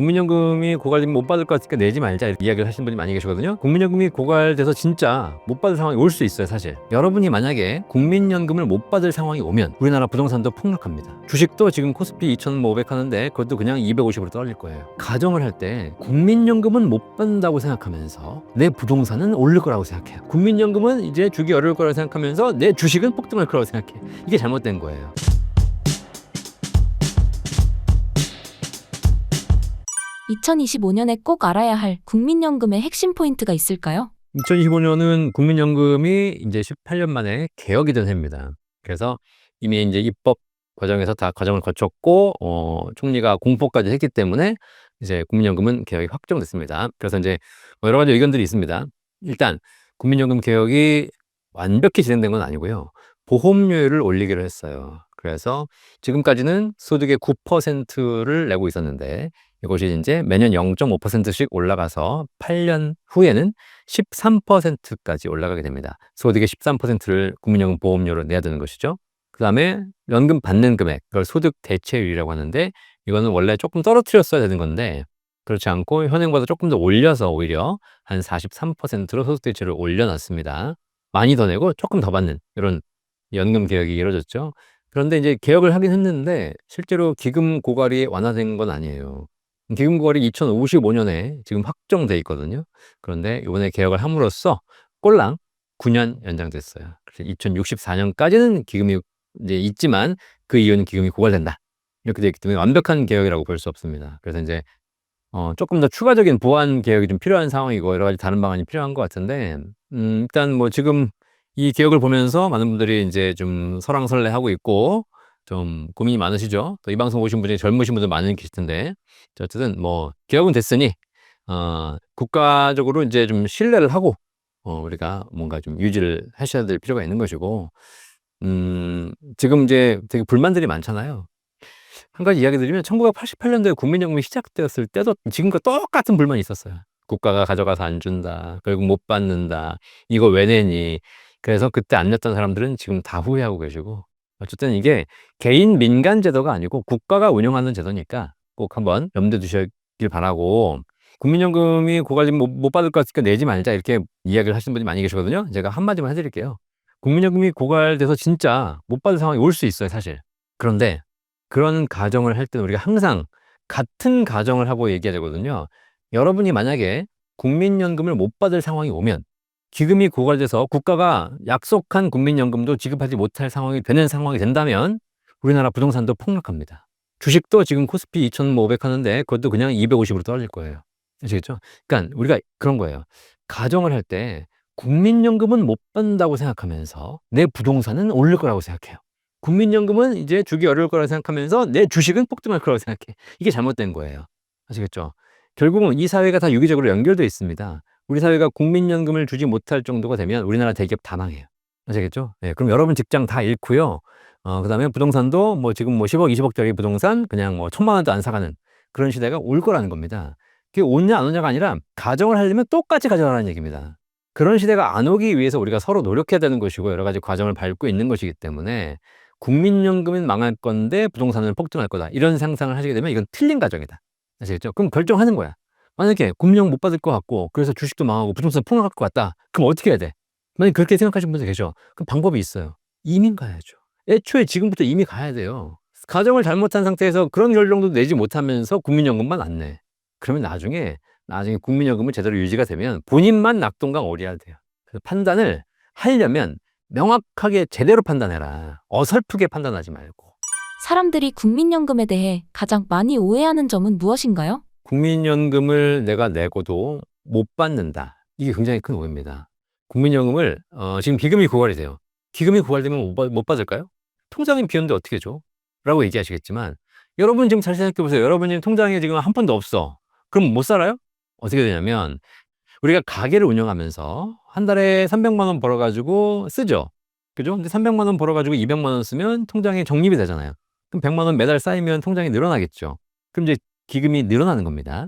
국민연금이 고갈되면 못 받을 것 같으니까 내지 말자 이렇게 이야기를 하시는 분이 많이 계시거든요. 국민연금이 고갈돼서 진짜 못 받을 상황이 올 수 있어요. 사실 여러분이 만약에 국민연금을 못 받을 상황이 오면 우리나라 부동산도 폭락합니다. 주식도 지금 코스피 2,500 하는데 그것도 그냥 250으로 떨어질 거예요. 가정을 할 때 국민연금은 못 받는다고 생각하면서 내 부동산은 오를 거라고 생각해요. 국민연금은 이제 주기 어려울 거라고 생각하면서 내 주식은 폭등할 거라고 생각해. 이게 잘못된 거예요. 2025년에 꼭 알아야 할 국민연금의 핵심 포인트가 있을까요? 2025년은 국민연금이 이제 18년 만에 개혁이 된 해입니다. 그래서 이미 이제 입법 과정에서 다 과정을 거쳤고, 총리가 공포까지 했기 때문에 이제 국민연금은 개혁이 확정됐습니다. 그래서 이제 여러 가지 의견들이 있습니다. 일단 국민연금 개혁이 완벽히 진행된 건 아니고요. 보험료율을 올리기로 했어요. 그래서 지금까지는 소득의 9%를 내고 있었는데 이것이 이제 매년 0.5%씩 올라가서 8년 후에는 13%까지 올라가게 됩니다. 소득의 13%를 국민연금 보험료로 내야 되는 것이죠. 그 다음에 연금 받는 금액, 그걸 소득 대체율이라고 하는데 이거는 원래 조금 떨어뜨렸어야 되는 건데 그렇지 않고 현행보다 조금 더 올려서 오히려 한 43%로 소득 대체율을 올려놨습니다. 많이 더 내고 조금 더 받는 이런 연금 개혁이 이루어졌죠. 그런데 이제 개혁을 하긴 했는데 실제로 기금 고갈이 완화된 건 아니에요. 기금 고갈이 2055년에 지금 확정돼 있거든요. 그런데 이번에 개혁을 함으로써 꼴랑 9년 연장됐어요. 그래서 2064년까지는 기금이 이제 있지만 그 이후는 기금이 고갈된다. 이렇게 되어 있기 때문에 완벽한 개혁이라고 볼 수 없습니다. 그래서 이제 조금 더 추가적인 보완 개혁이 좀 필요한 상황이고 여러 가지 다른 방안이 필요한 것 같은데 일단 뭐 지금 이 개혁을 보면서 많은 분들이 이제 좀 설왕설래하고 있고 좀 고민이 많으시죠. 또 이 방송 오신 분이 젊으신 분들 많이 계실 텐데 어쨌든 뭐 개혁은 됐으니 국가적으로 이제 좀 신뢰를 하고 우리가 뭔가 좀 유지를 하셔야 될 필요가 있는 것이고 지금 이제 되게 불만들이 많잖아요. 한 가지 이야기 드리면 1988년도에 국민연금이 시작되었을 때도 지금과 똑같은 불만이 있었어요. 국가가 가져가서 안 준다. 결국 못 받는다. 이거 왜 내니? 그래서 그때 안 냈던 사람들은 지금 다 후회하고 계시고 어쨌든 이게 개인 민간 제도가 아니고 국가가 운영하는 제도니까 꼭 한번 염두에 두시길 바라고 국민연금이 고갈되면 못 받을 것 같으니까 내지 말자 이렇게 이야기를 하시는 분이 많이 계시거든요. 제가 한마디만 해드릴게요. 국민연금이 고갈돼서 진짜 못 받을 상황이 올 수 있어요, 사실. 그런데 그런 가정을 할 때는 우리가 항상 같은 가정을 하고 얘기해야 되거든요. 여러분이 만약에 국민연금을 못 받을 상황이 오면 기금이 고갈돼서 국가가 약속한 국민연금도 지급하지 못할 상황이 되는 상황이 된다면 우리나라 부동산도 폭락합니다. 주식도 지금 코스피 2,500 하는데 그것도 그냥 250으로 떨어질 거예요. 아시겠죠? 그러니까 우리가 그런 거예요. 가정을 할 때 국민연금은 못 받는다고 생각하면서 내 부동산은 오를 거라고 생각해요. 국민연금은 이제 주기 어려울 거라고 생각하면서 내 주식은 폭등할 거라고 생각해. 이게 잘못된 거예요. 아시겠죠? 결국은 이 사회가 다 유기적으로 연결되어 있습니다. 우리 사회가 국민연금을 주지 못할 정도가 되면 우리나라 대기업 다 망해요. 아시겠죠? 네, 그럼 여러분 직장 다 잃고요. 그다음에 부동산도 뭐 지금 뭐 10억, 20억짜리 부동산 그냥 뭐 1,000만 원도 안 사가는 그런 시대가 올 거라는 겁니다. 그게 오냐 안 오냐가 아니라 가정을 하려면 똑같이 가져가라는 얘기입니다. 그런 시대가 안 오기 위해서 우리가 서로 노력해야 되는 것이고 여러 가지 과정을 밟고 있는 것이기 때문에 국민연금은 망할 건데 부동산은 폭등할 거다. 이런 상상을 하시게 되면 이건 틀린 가정이다. 아시겠죠? 그럼 결정하는 거야. 만약에 국민연금 못 받을 것 같고 그래서 주식도 망하고 부동산 폭락할 것 같다. 그럼 어떻게 해야 돼? 만약에 그렇게 생각하시는 분들 계셔. 그럼 방법이 있어요. 이민 가야죠. 애초에 지금부터 이미 가야 돼요. 가정을 잘못한 상태에서 그런 결정도 내지 못하면서 국민연금만 안 내. 그러면 나중에 국민연금은 제대로 유지가 되면 본인만 낙동강 오리알 돼요. 그래서 판단을 하려면 명확하게 제대로 판단해라. 어설프게 판단하지 말고. 사람들이 국민연금에 대해 가장 많이 오해하는 점은 무엇인가요? 국민연금을 내가 내고도 못 받는다. 이게 굉장히 큰 오해입니다. 국민연금을 지금 기금이 고갈이 돼요. 기금이 고갈되면 못 받을까요? 통장이 비었는데 어떻게 줘? 라고 얘기하시겠지만 여러분 지금 잘 생각해 보세요. 여러분이 통장에 지금 한 푼도 없어. 그럼 못 살아요? 어떻게 되냐면 우리가 가게를 운영하면서 한 달에 300만 원 벌어가지고 쓰죠. 그죠? 근데 300만 원 벌어가지고 200만 원 쓰면 통장에 적립이 되잖아요. 그럼 100만 원 매달 쌓이면 통장이 늘어나겠죠. 그럼 이제 기금이 늘어나는 겁니다.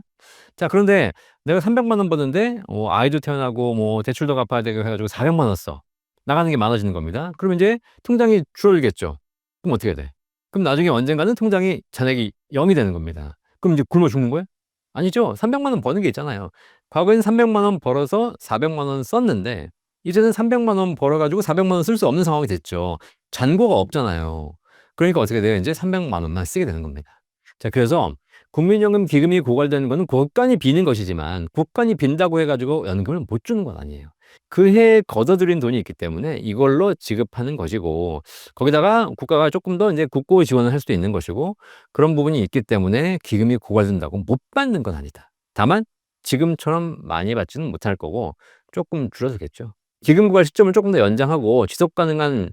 자, 그런데 내가 300만 원 버는데 아이도 태어나고 뭐 대출도 갚아야 되고 해가지고 400만 원 써. 나가는 게 많아지는 겁니다. 그러면 이제 통장이 줄어들겠죠. 그럼 어떻게 돼? 그럼 나중에 언젠가는 통장이 잔액이 0이 되는 겁니다. 그럼 이제 굶어 죽는 거예요? 아니죠. 300만 원 버는 게 있잖아요. 과거에는 300만 원 벌어서 400만 원 썼는데 이제는 300만 원 벌어 가지고 400만 원 쓸 수 없는 상황이 됐죠. 잔고가 없잖아요. 그러니까 어떻게 돼요? 인제 300만 원만 쓰게 되는 겁니다. 자, 그래서 국민연금 기금이 고갈되는 거는 국간이 비는 것이지만 국간이 빈다고 해 가지고 연금을 못 주는 건 아니에요. 그 해에 걷어들인 돈이 있기 때문에 이걸로 지급하는 것이고, 거기다가 국가가 쪼끔 더 인제 국고 지원을 할 수도 있는 것이고, 그런 부분이 있기 때문에 기금이 고갈된다고 못 받는 건 아니다. 다만 지금처럼 많이 받지는 못할 거고 쪼끔 줄어들겠죠. 기금 고갈 시점을 쪼끔 더 연장하고 지속 가능한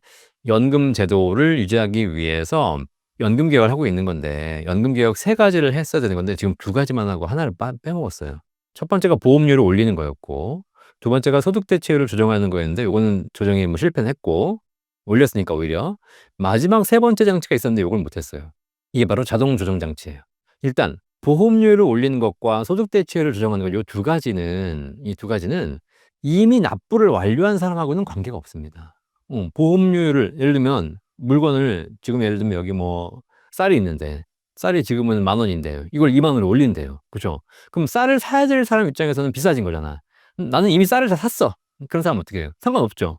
연금 제도를 유지하기 위해서 연금 개혁을 하고 있는 건데, 연금 개혁 3 가지를 했어야 되는 건데 지금 2 가지만 하고 하나를 빼먹었어요. 첫 번째가 보험료를 올리는 거였고, 두 번째가 소득 대체율을 조정하는 거였는데 요거는 조정이 뭐 실패는 했고, 올렸으니까 오히려. 마지막 3번째 장치가 있었는데 요걸 못 했어요. 이게 바로 자동 조정 장치예요. 일단 보험료를 올리는 것과 소득 대체율을 조정하는 것, 요 2 가지는, 이 2 가지는 이미 납부를 완료한 사람하고는 관계가 없습니다. 보험료를 예를 들면 물건을 지금 예를 들면 여기 뭐 쌀이 있는데 쌀이 지금은 10,000원인데 이걸 20,000원으로 올린대요. 그죠? 그럼 쌀을 사야 될 사람 입장에서는 비싸진 거잖아. 나는 이미 쌀을 다 샀어. 그런 사람은 어떻게 해요? 상관없죠.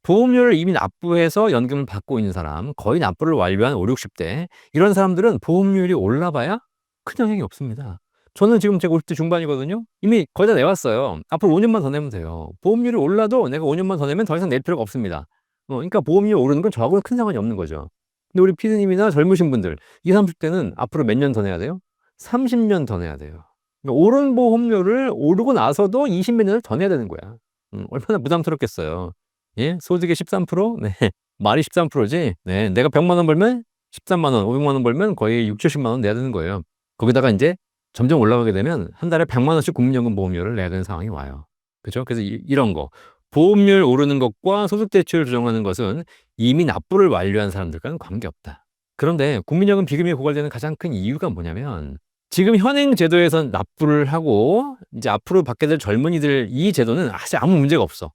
보험료를 이미 납부해서 연금을 받고 있는 사람, 거의 납부를 완료한 50-60대, 이런 사람들은 보험료율이 올라봐야 큰 영향이 없습니다. 저는 지금 제가 50대 중반이거든요. 이미 거의 다 내왔어요. 앞으로 5년만 더 내면 돼요. 보험료율이 올라도 내가 5년만 더 내면 더 이상 낼 필요가 없습니다. 그러니까 보험료율이 오르는 건 저하고는 큰 상관이 없는 거죠. 근데 우리 피디님이나 젊으신 분들, 20-30대는 앞으로 몇 년 더 내야 돼요? 30년 더 내야 돼요. 그러니까 오른 보험료를 오르고 나서도 20 몇 년을 더 내야 되는 거야. 얼마나 부담스럽겠어요. 예? 소득의 13%? 네. 말이 13%지. 네. 내가 100만 원 벌면 13만 원, 500만 원 벌면 거의 60-70만 원 내야 되는 거예요. 거기다가 인제 점점 올라가게 되면 한 달에 100만 원씩 국민연금 보험료를 내야 되는 상황이 와요. 그죠? 그래서 이런 거. 보험료를 오르는 것과 소득 대체율을 조정하는 것은 이미 납부를 완료한 사람들과는 관계없다. 그런데 국민연금 비금이 고갈되는 가장 큰 이유가 뭐냐면, 지금 현행 제도에선 납부를 하고 이제 앞으로 받게 될 젊은이들, 이 제도는 사실 아무 문제가 없어.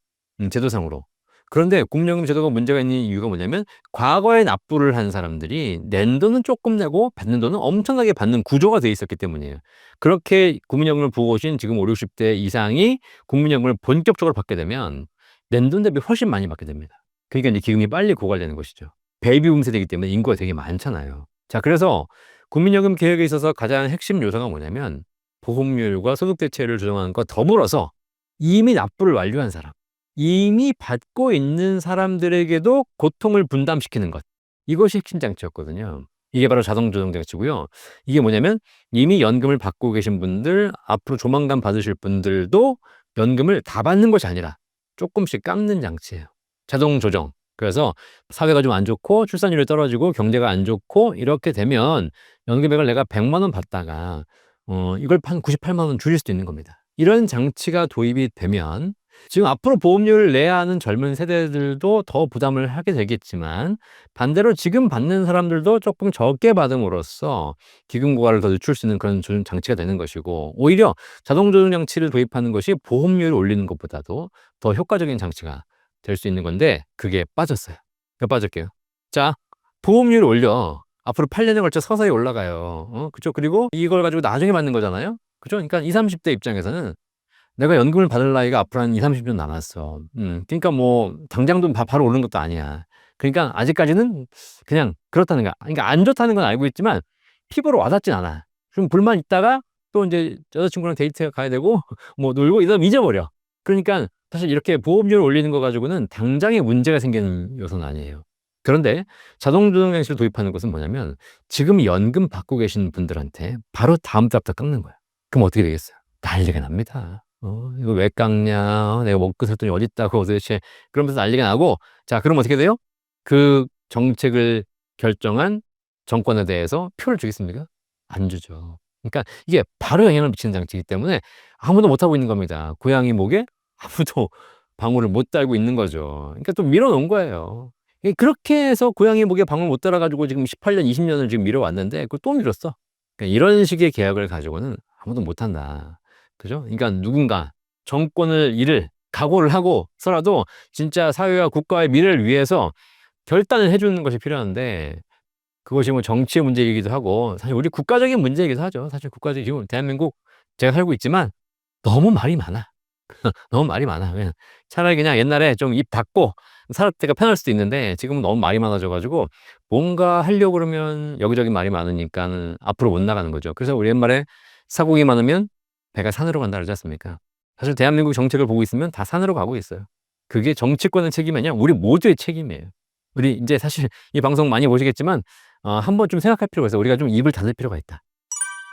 제도상으로. 그런데 국민연금 제도가 문제가 있는 이유가 뭐냐면, 과거에 납부를 한 사람들이 낸 돈은 조금 내고 받는 돈은 엄청나게 받는 구조가 돼 있었기 때문이에요. 그렇게 국민연금을 보고 오신 지금 50-60대 이상이 국민연금을 본격적으로 받게 되면 낸 돈 대비 훨씬 많이 받게 됩니다. 그러니까 이제 기금이 빨리 고갈되는 것이죠. 베이비붐 세대이기 때문에 인구가 되게 많잖아요. 자, 그래서 국민연금 개혁에 있어서 가장 핵심 요소가 뭐냐면, 보험료율과 소득 대체율을 조정하는 것 더불어서 이미 납부를 완료한 사람, 이미 받고 있는 사람들에게도 고통을 분담시키는 것. 이것이 핵심 장치였거든요. 이게 바로 자동 조정 장치고요. 이게 뭐냐면, 이미 연금을 받고 계신 분들, 앞으로 조만간 받으실 분들도 연금을 다 받는 것이 아니라 조금씩 깎는 장치예요. 자동 조정. 그래서 사회가 좀 안 좋고 출산율이 떨어지고 경제가 안 좋고 이렇게 되면 연금액을 내가 100만 원 받다가 이걸 한 98만 원 줄일 수도 있는 겁니다. 이런 장치가 도입이 되면 지금 앞으로 보험료를 내야 하는 젊은 세대들도 더 부담을 하게 되겠지만, 반대로 지금 받는 사람들도 조금 적게 받음으로써 기금 고갈을 더 늦출 수 있는 그런 조정 장치가 되는 것이고, 오히려 자동 조정 장치를 도입하는 것이 보험료를 올리는 것보다도 더 효과적인 장치가 될 수 있는 건데, 그게 빠졌어요. 왜 빠졌게요? 자, 보험료를 올려. 앞으로 8년에 걸쳐 서서히 올라가요. 그죠? 그리고 이걸 가지고 나중에 받는 거잖아요. 그죠? 그러니까 20-30대 입장에서는 내가 연금을 받을 나이가 앞으로 한 20-30년 남았어. 그러니까 뭐 당장도 바로 오르는 것도 아니야. 그러니까 아직까지는 그냥 그렇다는 거야. 그러니까 안 좋다는 건 알고 있지만 피부로 와닿진 않아. 좀 불만 있다가 또 인제 여자친구랑 데이트 가야 되고 뭐 놀고 이러면 잊어버려. 그러니까 사실 이렇게 보험료를 올리는 거 가지고는 당장에 문제가 생기는 요소는 아니에요. 그런데 자동 조정 장치를 도입하는 것은 뭐냐면, 지금 연금 받고 계신 분들한테 바로 다음 달부터 깎는 거야. 그럼 어떻게 되겠어요? 난리가 납니다. "이거 왜 깎냐. 내가 먹고 살 돈이 어딨다고 도대체." 그러면서 난리가 나고, 자, 그럼 어떻게 돼요? 그 정책을 결정한 정권에 대해서 표를 주겠습니까? 안 주죠. 그러니까 이게 바로 영향을 미치는 장치이기 때문에 아무도 못하고 있는 겁니다. 고양이 목에 아무도 방울을 못 달고 있는 거죠. 그러니까 또 밀어 놓은 거예요. 그렇게 해서 고양이 목에 방울 못 달아 가지고 지금 18년, 20년을 지금 미뤄 왔는데 그걸 또 미뤘어. 그러니까 이런 식의 계약을 가지고는 아무도 못한다. 그죠? 그러니까 누군가 정권을 잃을 각오를 하고서라도 진짜 사회와 국가의 미래를 위해서 결단을 해 주는 것이 필요한데, 그것이 뭐 정치의 문제이기도 하고 사실 우리 국가적인 문제이기도 하죠. 사실 국가적인 지금 대한민국 제가 살고 있지만 너무 말이 많아. 너무 말이 많아. 그냥 차라리 그냥 옛날에 좀 입 닫고 살았을 때가 편할 수도 있는데 지금은 너무 말이 많아져 가지고 뭔가 하려고 그러면 여기저기 말이 많으니까는 앞으로 못 나가는 거죠. 그래서 우리 옛말에 "사고기 많으면 배가 산으로 간다." 그러지 않습니까? 사실 대한민국 정책을 보고 있으면 다 산으로 가고 있어요. 그게 정치권의 책임이 아니라 우리 모두의 책임이에요. 우리 인제 사실 이 방송 많이 보시겠지만 한번 좀 생각할 필요가 있어요. 우리가 좀 입을 닫을 필요가 있다.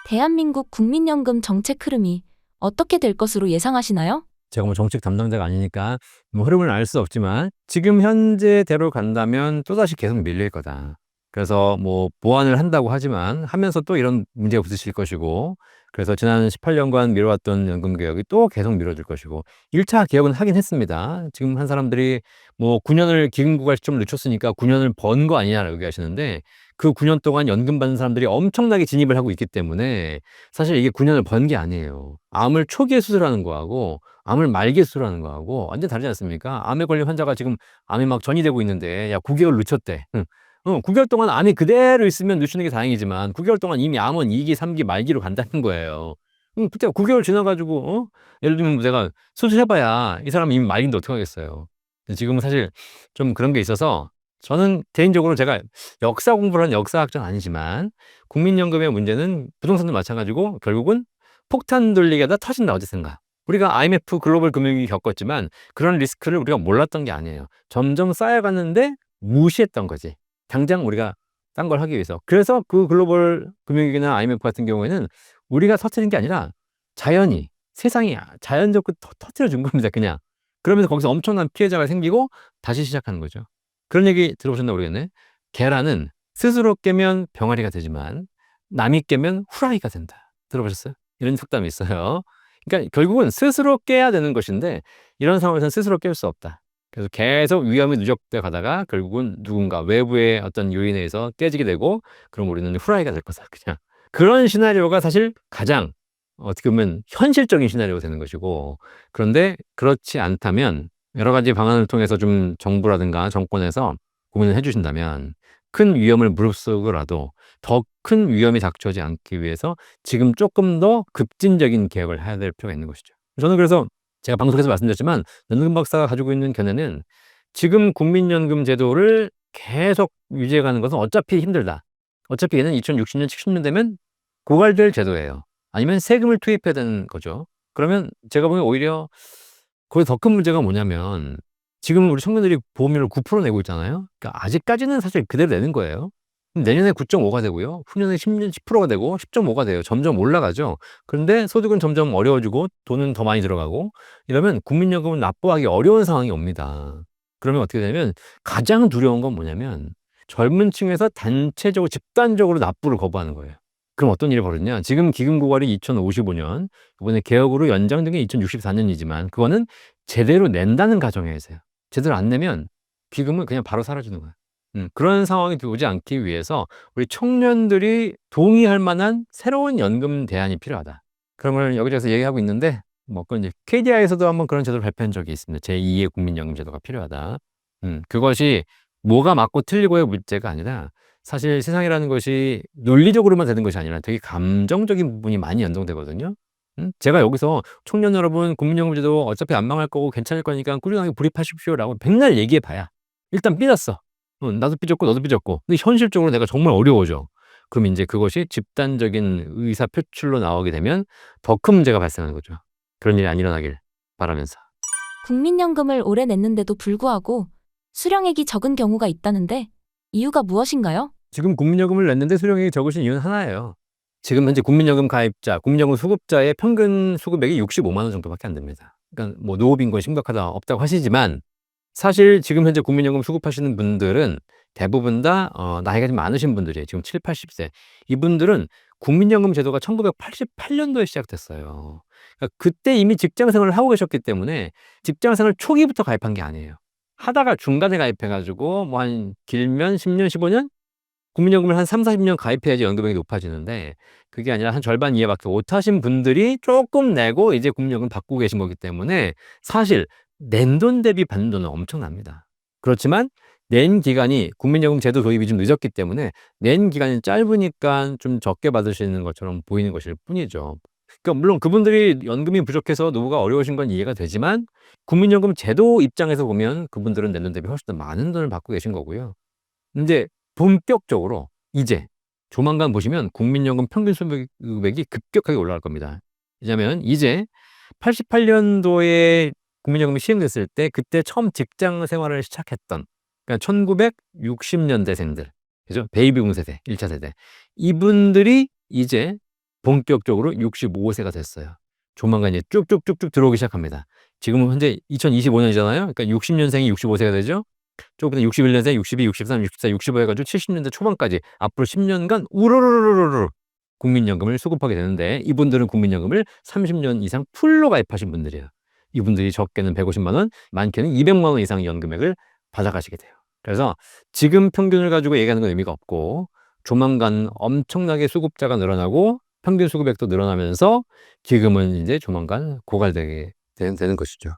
대한민국 국민연금 정책 흐름이 어떻게 될 것으로 예상하시나요? 제가 뭐 정책 담당자가 아니니까 뭐 흐름을 알 수 없지만 지금 현재대로 간다면 또다시 계속 밀릴 거다. 그래서 뭐 보완을 한다고 하지만 하면서 또 이런 문제가 부딪힐 것이고 그래서 지난 18년간 미뤄왔던 연금 개혁이 또 계속 미뤄질 것이고 1차 개혁은 하긴 했습니다. 지금 한 사람들이 뭐 9년을 기금구갈 시점을 늦췄으니까 9년을 번 거 아니냐라고 얘기하시는데 그 9년 동안 연금 받는 사람들이 엄청나게 진입을 하고 있기 때문에 사실 이게 9년을 번 게 아니에요. 암을 초기에 수술하는 거하고 암을 말기에 수술하는 거하고 완전 다르지 않습니까? 암에 걸린 환자가 지금 암이 막 전이되고 있는데 야 9개월 늦췄대. 9개월 동안 암이 그대로 있으면 늦추는 게 다행이지만 9개월 동안 이미 암은 2기, 3기 말기로 간다는 거예요. 그때 9개월 지나 가지고 예를 들면 내가 수술해 봐야 이 사람이 이미 말기인데 어떡하겠어요. 근데 지금은 사실 좀 그런 게 있어서 저는 개인적으로 제가 역사 공부를 한 역사학자는 아니지만 국민연금의 문제는 부동산도 마찬가지고 결국은 폭탄 돌리기 하다 터진다 어디선가. 우리가 IMF 글로벌 금융위기 겪었지만 그런 리스크를 우리가 몰랐던 게 아니에요. 점점 쌓여갔는데 무시했던 거지. 당장 우리가 딴 걸 하기 위해서. 그래서 그 글로벌 금융위기나 IMF 같은 경우에는 우리가 터뜨린 게 아니라 자연이 세상이 자연적으로 터뜨려 준 겁니다 그냥. 그러면서 거기서 엄청난 피해자가 생기고 다시 시작하는 거죠. 그런 얘기 들어보셨나 모르겠네. 계란은 스스로 깨면 병아리가 되지만 남이 깨면 후라이가 된다. 들어보셨어요? 이런 속담이 있어요. 그러니까 결국은 스스로 깨야 되는 것인데 이런 상황에서는 스스로 깰 수 없다. 그래서 계속 위험이 누적돼 가다가 결국은 누군가 외부의 어떤 요인에 의해서 깨지게 되고 그럼 우리는 후라이가 될 거다 그냥. 그런 시나리오가 사실 가장 어떻게 보면 현실적인 시나리오가 되는 것이고 그런데 그렇지 않다면 여러 가지 방안을 통해서 좀 정부라든가 정권에서 고민을 해 주신다면 큰 위험을 무릅쓰고라도 더 큰 위험이 닥쳐오지 않기 위해서 지금 조금 더 급진적인 개혁을 해야 될 필요가 있는 것이죠. 저는 그래서 제가 방송에서 말씀드렸지만 연금 박사가 가지고 있는 견해는 지금 국민연금 제도를 계속 유지해 가는 것은 어차피 힘들다. 어차피 얘는 2060년, 70년 되면 고갈될 제도예요. 아니면 세금을 투입해야 되는 거죠. 그러면 제가 보기엔 오히려 거기 더 큰 문제가 뭐냐면 지금 우리 청년들이 보험료를 9% 내고 있잖아요. 그러니까 아직까지는 사실 그대로 내는 거예요. 내년에 9.5가 되고요. 후년에 10%가 되고 10.5가 돼요. 점점 올라가죠. 그런데 소득은 점점 어려워지고 돈은 더 많이 들어가고 이러면 국민연금을 납부하기 어려운 상황이 옵니다. 그러면 어떻게 되냐면 가장 두려운 건 뭐냐면 젊은 층에서 단체적으로 집단적으로 납부를 거부하는 거예요. 그럼 어떤 일이 벌어지냐? 지금 기금 고갈이 2055년, 이번에 개혁으로 연장된 게 2064년이지만 그거는 제대로 낸다는 가정하에서요. 제대로 안 내면 기금은 그냥 바로 사라지는 거예요. 그런 상황이 오지 않기 위해서 우리 청년들이 동의할 만한 새로운 연금 대안이 필요하다. 그런 걸 여기저기서 얘기하고 있는데 뭐 그건 이제 KDI에서도 한번 그런 제도를 발표한 적이 있습니다. 제2의 국민연금 제도가 필요하다. 그것이 뭐가 맞고 틀리고의 문제가 아니라 사실 세상이라는 것이 논리적으로만 되는 것이 아니라 되게 감정적인 부분이 많이 연동되거든요. 제가 여기서 "청년 여러분 국민연금 제도 어차피 안 망할 거고 괜찮을 거니까 꾸준하게 불입하십시오."라고 백날 얘기해 봐야 일단 삐졌어. 나도 삐졌고 너도 삐졌고. 근데 현실적으로 내가 정말 어려워져. 그럼 인제 그것이 집단적인 의사 표출로 나오게 되면 더 큰 문제가 발생하는 거죠. 그런 일이 안 일어나길 바라면서. 국민연금을 오래 냈는데도 불구하고 수령액이 적은 경우가 있다는데 이유가 무엇인가요? 지금 국민연금을 냈는데 수령액이 적으신 이유는 하나예요. 지금 현재 국민연금 가입자, 국민연금 수급자의 평균 수급액이 65만 원 정도밖에 안 됩니다. 그러니까 뭐 노후빈곤 심각하다 없다고 하시지만 사실 지금 현재 국민연금 수급하시는 분들은 대부분 다 나이가 좀 많으신 분들이에요. 지금 70-80세. 이분들은 국민연금 제도가 1988년도에 시작됐어요. 그러니까 그때 이미 직장 생활을 하고 계셨기 때문에 직장 생활 초기부터 가입한 게 아니에요. 하다가 중간에 가입해 가지고 뭐 한 길면 10년, 15년? 국민연금을 한 30-40년 가입해야지 연금액이 높아지는데 그게 아니라 한 절반 이하밖에 못 하신 분들이 쪼끔 내고 이제 국민연금 받고 계신 거기 때문에 사실 낸 돈 대비 받는 돈은 엄청납니다. 그렇지만 낸 기간이 국민연금 제도 도입이 좀 늦었기 때문에 낸 기간이 짧으니까 좀 적게 받으시는 것처럼 보이는 것일 뿐이죠. 그러니까 물론 그분들이 연금이 부족해서 노후가 어려우신 건 이해가 되지만 국민연금 제도 입장에서 보면 그분들은 내년 대비 훨씬 더 많은 돈을 받고 계신 거고요. 근데 본격적으로 이제 조만간 보시면 국민연금 평균 수급액이 급격하게 올라갈 겁니다. 왜냐하면 이제 88년도에 국민연금이 시행됐을 때 그때 처음 직장 생활을 시작했던 그러니까 1960년대생들 그죠? 베이비붐 세대, 1차 세대 이분들이 이제 본격적으로 65세가 됐어요. 조만간 이제 쭉쭉쭉쭉 들어오기 시작합니다. 지금은 현재 2025년이잖아요. 그러니까 60년생이 65세가 되죠. 조금 더 61년생, 62, 63, 64, 65 해가지고 70년대 초반까지 앞으로 10년간 우르르르르르 국민연금을 수급하게 되는데 이분들은 국민연금을 30년 이상 풀로 가입하신 분들이에요. 이분들이 적게는 150만 원, 많게는 200만 원 이상의 연금액을 받아가시게 돼요. 그래서 지금 평균을 가지고 얘기하는 건 의미가 없고 조만간 엄청나게 수급자가 늘어나고 평균 수급액도 늘어나면서 기금은 이제 조만간 고갈되게 되는 것이죠.